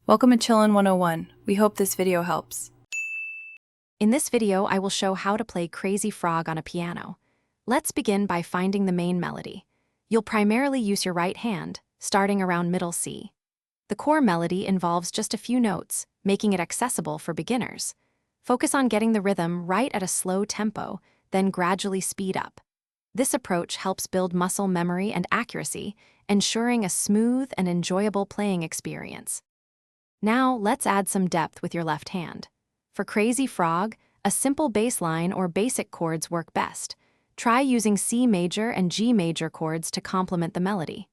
Welcome to Chillin' 101. We hope this video helps. In this video, I will show how to play Crazy Frog on a piano. Let's begin by finding the main melody. You'll primarily use your right hand, starting around middle C. The core melody involves just a few notes, making it accessible for beginners. Focus on getting the rhythm right at a slow tempo, then gradually speed up. This approach helps build muscle memory and accuracy, ensuring a smooth and enjoyable playing experience. Now, let's add some depth with your left hand. For Crazy Frog, a simple bass line or basic chords work best. Try using C major and G major chords to complement the melody.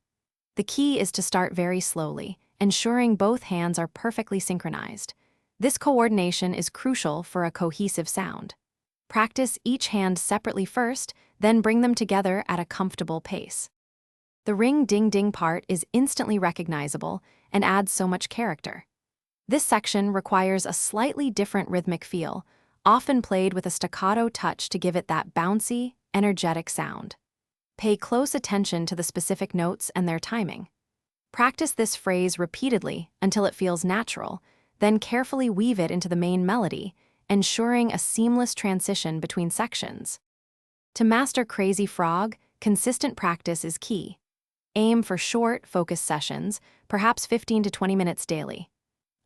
The key is to start very slowly, ensuring both hands are perfectly synchronized. This coordination is crucial for a cohesive sound. Practice each hand separately first, then bring them together at a comfortable pace. The ring-ding-ding part is instantly recognizable and adds so much character. This section requires a slightly different rhythmic feel, often played with a staccato touch to give it that bouncy, energetic sound. Pay close attention to the specific notes and their timing. Practice this phrase repeatedly until it feels natural, then carefully weave it into the main melody, ensuring a seamless transition between sections. To master Crazy Frog, consistent practice is key. Aim for short, focused sessions, perhaps 15 to 20 minutes daily.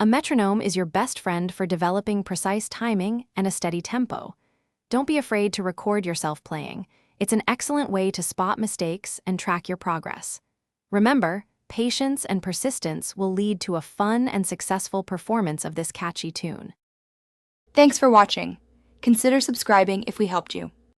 A metronome is your best friend for developing precise timing and a steady tempo. Don't be afraid to record yourself playing. It's an excellent way to spot mistakes and track your progress. Remember, patience and persistence will lead to a fun and successful performance of this catchy tune. Thanks for watching. Consider subscribing if we helped you.